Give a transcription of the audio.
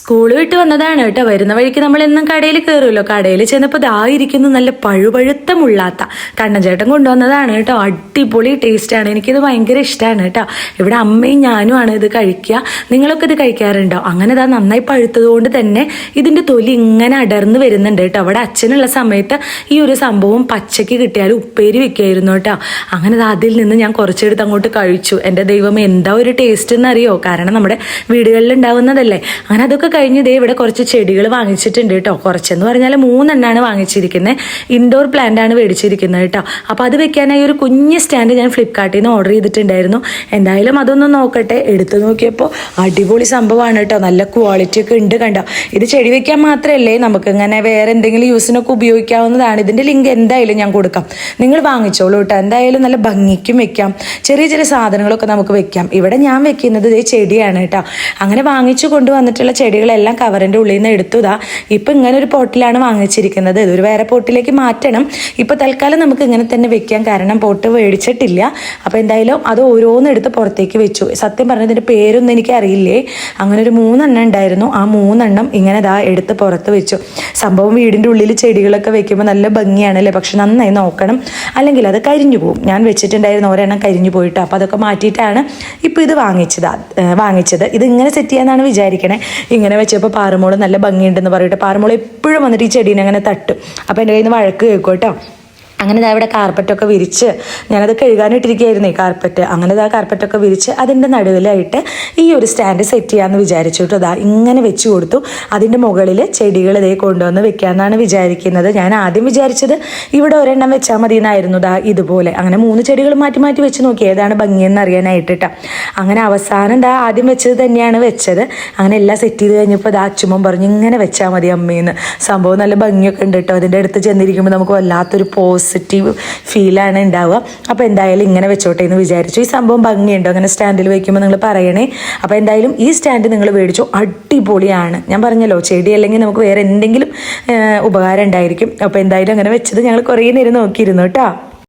School വിട്ട് വന്നതാണ് കേട്ടോ. വരുന്ന വഴിക്ക് നമ്മൾ എന്നും കടയിൽ കയറുമല്ലോ. കടയിൽ ചെന്നപ്പോൾ ഇരിക്കുന്നു നല്ല പഴുപഴുത്ത മുള്ളാത്ത കണ്ണൻ ചേട്ടൻ കൊണ്ടുവന്നതാണ് കേട്ടോ. അടിപൊളി ടേസ്റ്റാണ്, എനിക്കിത് ഭയങ്കര ഇഷ്ടമാണ് കേട്ടോ. ഇവിടെ അമ്മയും ഞാനും ആണ് ഇത് കഴിക്കുക. നിങ്ങളൊക്കെ ഇത് കഴിക്കാറുണ്ടോ? അങ്ങനെ നന്നായി പഴുത്തത് കൊണ്ട് തന്നെ ഇതിൻ്റെ തൊലി ഇങ്ങനെ അടർന്ന് വരുന്നുണ്ട് കേട്ടോ. അവിടെ അച്ഛനുള്ള സമയത്ത് ഈ ഒരു സംഭവം പച്ചയ്ക്ക് കിട്ടിയാൽ ഉപ്പേരി വെക്കുമായിരുന്നു കേട്ടോ. അങ്ങനെ അതിൽ നിന്ന് ഞാൻ കുറച്ചെടുത്ത് അങ്ങോട്ട് കഴിച്ചു. എൻ്റെ ദൈവം, എന്താ ഒരു ടേസ്റ്റ് എന്നറിയോ? കാരണം നമ്മുടെ വീടുകളിൽ ഉണ്ടാവുന്നതല്ലേ. അങ്ങനെ അതൊക്കെ കഴിഞ്ഞ് ഇവിടെ കുറച്ച് ചെടികൾ വാങ്ങിച്ചിട്ടുണ്ട് കേട്ടോ. കുറച്ചെന്ന് പറഞ്ഞാൽ 3 എണ്ണമാണ് വാങ്ങിച്ചിരിക്കുന്നത്. ഇൻഡോർ പ്ലാന്റ് ആണ് മേടിച്ചിരിക്കുന്നത് കേട്ടോ. അപ്പോൾ അത് വെക്കാനായി ഒരു കുഞ്ഞ് സ്റ്റാൻഡ് ഞാൻ ഫ്ലിപ്കാർട്ടിൽ നിന്ന് ഓർഡർ ചെയ്തിട്ടുണ്ടായിരുന്നു. എന്തായാലും അതൊന്ന് നോക്കട്ടെ. എടുത്തു നോക്കിയപ്പോൾ അടിപൊളി സംഭവമാണ് കേട്ടോ. നല്ല ക്വാളിറ്റി ഒക്കെ ഉണ്ട് കണ്ടോ. ഇത് ചെടി വെക്കാൻ മാത്രമല്ലേ, നമുക്ക് ഇങ്ങനെ വേറെ എന്തെങ്കിലും യൂസിനൊക്കെ ഉപയോഗിക്കാവുന്നതാണ്. ഇതിൻ്റെ ലിങ്ക് എന്തായാലും ഞാൻ കൊടുക്കാം, നിങ്ങൾ വാങ്ങിച്ചോളൂ കേട്ടോ. എന്തായാലും നല്ല ഭംഗിക്കും വെക്കാം, ചെറിയ ചെറിയ സാധനങ്ങളൊക്കെ നമുക്ക് വെക്കാം. ഇവിടെ ഞാൻ വെക്കുന്നത് ചെടിയാണ് കേട്ടോ. അങ്ങനെ വാങ്ങിച്ചു കൊണ്ടുവന്നിട്ടുള്ള ചെടികളെല്ലാം കവറിൻ്റെ ഉള്ളിൽ നിന്ന് എടുത്തുതാ ഇപ്പം ഇങ്ങനെ ഒരു പോട്ടിലാണ് വാങ്ങിച്ചിരിക്കുന്നത്. ഇതൊരു വേറെ പോട്ടിലേക്ക് മാറ്റണം. ഇപ്പോൾ തൽക്കാലം നമുക്ക് ഇങ്ങനെ തന്നെ വെക്കാം, കാരണം പോട്ട് മേടിച്ചിട്ടില്ല. അപ്പോൾ എന്തായാലും അത് ഓരോന്നെടുത്ത് പുറത്തേക്ക് വെച്ചു. സത്യം പറഞ്ഞതിൻ്റെ പേരൊന്നും എനിക്കറിയില്ലേ. അങ്ങനെ ഒരു 3 എണ്ണം ഉണ്ടായിരുന്നു. ആ 3 എണ്ണം ഇങ്ങനെ എടുത്ത് പുറത്ത് വെച്ചു. സംഭവം വീടിൻ്റെ ഉള്ളിൽ ചെടികളൊക്കെ വെക്കുമ്പോൾ നല്ല ഭംഗിയാണല്ലേ. പക്ഷെ നന്നായി നോക്കണം, അല്ലെങ്കിൽ അത് കരിഞ്ഞു പോകും. ഞാൻ വെച്ചിട്ടുണ്ടായിരുന്നു ഒരെണ്ണം കരിഞ്ഞു പോയിട്ട്. അപ്പോൾ അതൊക്കെ മാറ്റിയിട്ടാണ് ഇപ്പോൾ ഇത് വാങ്ങിച്ചത്. ഇത് ഇങ്ങനെ സെറ്റ് ചെയ്യാന്നാണ് വിചാരിക്കണേ. ഇങ്ങനെ വെച്ചപ്പോൾ പാറുമോള് നല്ല ഭംഗിയുണ്ടെന്ന് പറയട്ടെ. പാറുമോള് എപ്പോഴും വന്നിട്ട് ഈ ചെടീനെ അങ്ങനെ തട്ടും. അപ്പോൾ എൻ്റെ കയ്യിൽ നിന്ന് വഴക്ക് കേൾക്കും കേട്ടോ. അങ്ങനെ ഇവിടെ കാർപ്പറ്റൊക്കെ വിരിച്ച്, ഞാനത് കഴുകാനിട്ടിരിക്കുകയായിരുന്നു ഈ കാർപ്പറ്റ്. അങ്ങനെ കാർപ്പറ്റൊക്കെ വിരിച്ച് അതിൻ്റെ നടുവിലായിട്ട് ഈ ഒരു സ്റ്റാൻഡ് സെറ്റ് ചെയ്യാമെന്ന് വിചാരിച്ചു കേട്ടോ. ഇങ്ങനെ വെച്ച് കൊടുത്തു. അതിൻ്റെ മുകളിൽ ചെടികൾ കൊണ്ടുവന്ന് വെക്കാമെന്നാണ് വിചാരിക്കുന്നത്. ഞാൻ ആദ്യം വിചാരിച്ചത് ഇവിടെ ഒരെണ്ണം വെച്ചാൽ മതി എന്നായിരുന്നു. ഇതുപോലെ അങ്ങനെ 3 ചെടികൾ മാറ്റി മാറ്റി വെച്ച് നോക്കി ഏതാണ് ഭംഗിയെന്ന് അറിയാനായിട്ട് കേട്ടോ. അങ്ങനെ അവസാനം ആദ്യം വെച്ചത് തന്നെയാണ് വെച്ചത്. അങ്ങനെ എല്ലാം സെറ്റ് ചെയ്ത് കഴിഞ്ഞപ്പോൾ അച്ചുമ്മൻ പറഞ്ഞു ഇങ്ങനെ വെച്ചാൽ മതി അമ്മയെന്ന്. സംഭവം നല്ല ഭംഗിയൊക്കെ ഉണ്ട് കേട്ടോ. അതിൻ്റെ അടുത്ത് ചെന്നിരിക്കുമ്പോൾ നമുക്ക് വല്ലാത്തൊരു പോസിറ്റീവ് ഫീലാണ് ഉണ്ടാവുക. അപ്പോൾ എന്തായാലും ഇങ്ങനെ വെച്ചോട്ടെ എന്ന് വിചാരിച്ചു. ഈ സംഭവം ഭംഗിയുണ്ടോ അങ്ങനെ സ്റ്റാൻഡിൽ വയ്ക്കുമ്പോൾ നിങ്ങൾ പറയണേ. അപ്പോൾ എന്തായാലും ഈ സ്റ്റാൻഡ് നിങ്ങൾ മേടിച്ചു, അടിപൊളിയാണ്. ഞാൻ പറഞ്ഞല്ലോ, ചെടി അല്ലെങ്കിൽ നമുക്ക് വേറെ എന്തെങ്കിലും ഉപകാരം ഉണ്ടായിരിക്കും. അപ്പോൾ എന്തായാലും അങ്ങനെ വെച്ചത് ഞങ്ങൾ കുറേ നേരം നോക്കിയിരുന്നു കേട്ടോ.